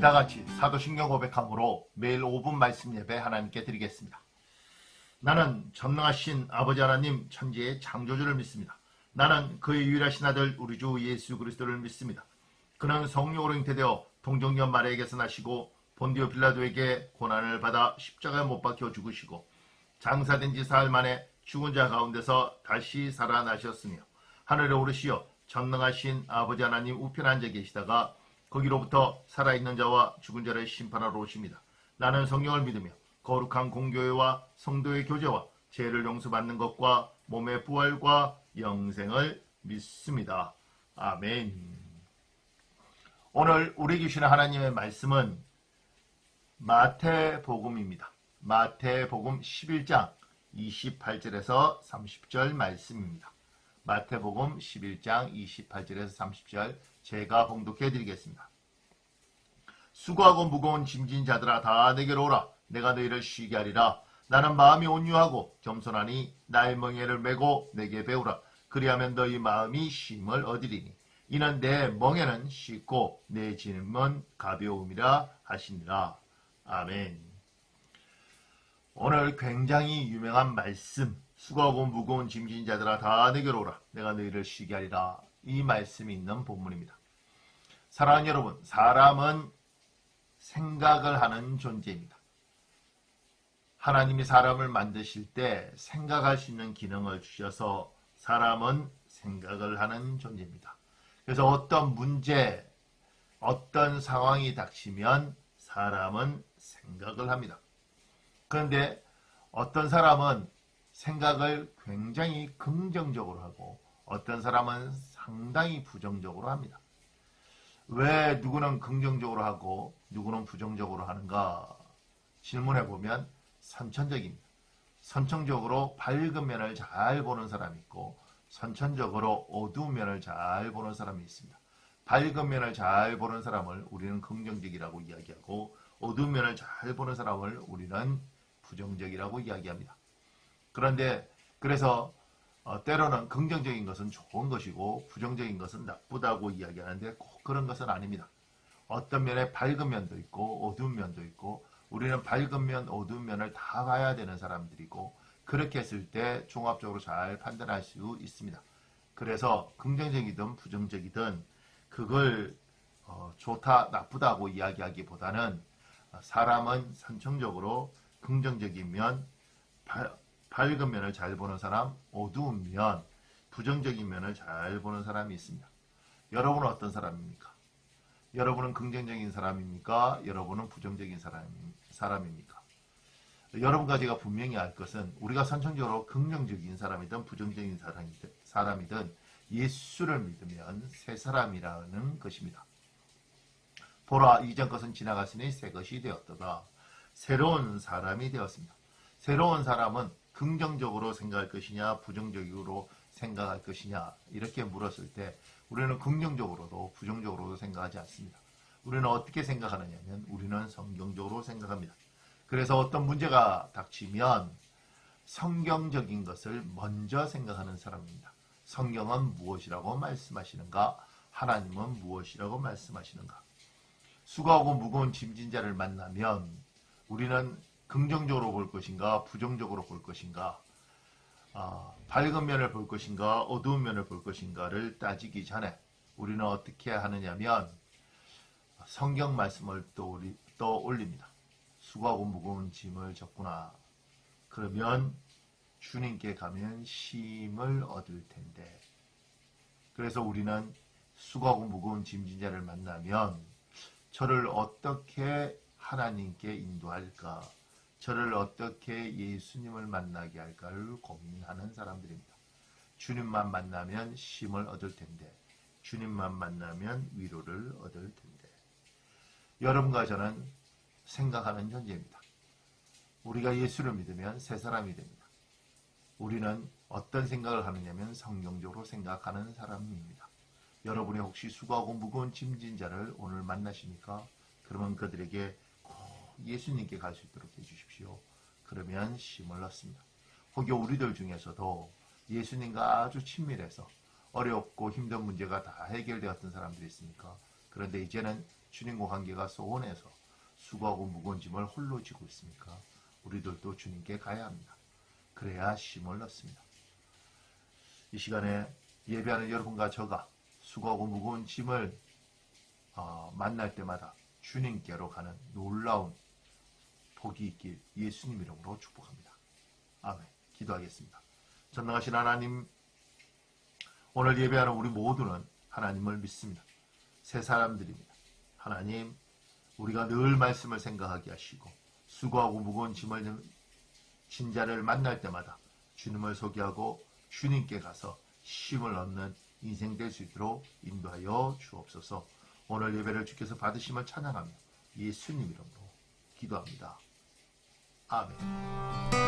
우리 다 같이 사도신경 고백함으로 매일 5분 말씀 예배 하나님께 드리겠습니다. 나는 전능하신 아버지 하나님 천지의 창조주를 믿습니다. 나는 그의 유일하신 아들 우리 주 예수 그리스도를 믿습니다. 그는 성령으로 잉태되어 동정녀 마리아에게서 나시고 본디오 빌라도에게 고난을 받아 십자가에 못 박혀 죽으시고 장사된 지 사흘 만에 죽은 자 가운데서 다시 살아나셨으며 하늘에 오르시어 전능하신 아버지 하나님 우편에 앉아 계시다가 거기로부터 살아있는 자와 죽은 자를 심판하러 오십니다. 나는 성령을 믿으며 거룩한 공교회와 성도의 교제와 죄를 용서받는 것과 몸의 부활과 영생을 믿습니다. 아멘. 오늘 우리 주시는 하나님의 말씀은 마태복음입니다. 마태복음 11장 28절에서 30절 말씀입니다. 마태복음 11장 28절에서 30절 제가 봉독해 드리겠습니다. 수고하고 무거운 짐진 자들아 다 내게로 오라. 내가 너희를 쉬게 하리라. 나는 마음이 온유하고 겸손하니 나의 멍에를 메고 내게 배우라. 그리하면 너희 마음이 쉼을 얻으리니 이는 내 멍에는 쉽고 내 짐은 가벼움이라 하시니라. 아멘. 오늘 굉장히 유명한 말씀, 수고하고 무거운 짐진 자들아 다 내게로 오라. 내가 너희를 쉬게 하리라. 이 말씀이 있는 본문입니다. 사랑하는 여러분, 사람은 생각을 하는 존재입니다. 하나님이 사람을 만드실 때 생각할 수 있는 기능을 주셔서 사람은 생각을 하는 존재입니다. 그래서 어떤 문제, 어떤 상황이 닥치면 사람은 생각을 합니다. 그런데 어떤 사람은 생각을 굉장히 긍정적으로 하고 어떤 사람은 상당히 부정적으로 합니다. 왜 누구는 긍정적으로 하고 누구는 부정적으로 하는가 질문해 보면 선천적입니다. 선천적으로 밝은 면을 잘 보는 사람이 있고 선천적으로 어두운 면을 잘 보는 사람이 있습니다. 밝은 면을 잘 보는 사람을 우리는 긍정적이라고 이야기하고 어두운 면을 잘 보는 사람을 우리는 부정적이라고 이야기합니다. 그래서 때로는 긍정적인 것은 좋은 것이고 부정적인 것은 나쁘다고 이야기하는데 꼭 그런 것은 아닙니다. 어떤 면에 밝은 면도 있고 어두운 면도 있고 우리는 밝은 면, 어두운 면을 다 봐야 되는 사람들이고 그렇게 했을 때 종합적으로 잘 판단할 수 있습니다. 그래서 긍정적이든 부정적이든 그걸 좋다, 나쁘다고 이야기하기보다는 사람은 선천적으로 긍정적인 면, 밝은 면을 잘 보는 사람, 어두운 면, 부정적인 면을 잘 보는 사람이 있습니다. 여러분은 어떤 사람입니까? 여러분은 긍정적인 사람입니까? 여러분은 부정적인 사람입니까? 여러분과 제가 분명히 알 것은 우리가 선천적으로 긍정적인 사람이든 부정적인 사람이든 예수를 믿으면 새 사람이라는 것입니다. 보라, 이전 것은 지나갔으니 새 것이 되었도다. 새로운 사람이 되었습니다. 새로운 사람은 긍정적으로 생각할 것이냐 부정적으로 생각할 것이냐 이렇게 물었을 때 우리는 긍정적으로도 부정적으로도 생각하지 않습니다. 우리는 어떻게 생각하느냐면 우리는 성경적으로 생각합니다. 그래서 어떤 문제가 닥치면 성경적인 것을 먼저 생각하는 사람입니다. 성경은 무엇이라고 말씀하시는가? 하나님은 무엇이라고 말씀하시는가? 수고하고 무거운 짐진 자를 만나면 우리는 긍정적으로 볼 것인가 부정적으로 볼 것인가 밝은 면을 볼 것인가 어두운 면을 볼 것인가를 따지기 전에 우리는 어떻게 하느냐면 성경 말씀을 떠올립니다. 수고하고 무거운 짐을 졌구나. 그러면 주님께 가면 쉼을 얻을 텐데. 그래서 우리는 수고하고 무거운 짐진 자를 만나면 저를 어떻게 하나님께 인도할까? 저를 어떻게 예수님을 만나게 할까를 고민하는 사람들입니다. 주님만 만나면 쉼을 얻을 텐데 주님만 만나면 위로를 얻을 텐데 여러분과 저는 생각하는 존재입니다. 우리가 예수를 믿으면 새 사람이 됩니다. 우리는 어떤 생각을 하느냐면 성경적으로 생각하는 사람입니다. 여러분이 혹시 수고하고 무거운 짐진 자를 오늘 만나십니까? 그러면 그들에게 예수님께 갈 수 있도록 해주십시오. 그러면 쉼을 얻습니다. 혹여 우리들 중에서도 예수님과 아주 친밀해서 어렵고 힘든 문제가 다 해결되었던 사람들이 있습니까? 그런데 이제는 주님과 관계가 소원해서 수고하고 무거운 짐을 홀로 지고 있습니까? 우리들도 주님께 가야 합니다. 그래야 쉼을 얻습니다. 이 시간에 예배하는 여러분과 저가 수고하고 무거운 짐을 만날 때마다 주님께로 가는 놀라운 복이 있길 예수님 이름으로 축복합니다. 아멘. 기도하겠습니다. 전능하신 하나님, 오늘 예배하는 우리 모두는 하나님을 믿습니다. 새 사람들입니다. 하나님, 우리가 늘 말씀을 생각하게 하시고 수고하고 무거운 짐을 진 자를 만날 때마다 주님을 소개하고 주님께 가서 쉼을 얻는 인생 될 수 있도록 인도하여 주옵소서. 오늘 예배를 주께서 받으심을 찬양하며 예수님 이름으로 기도합니다. 아멘.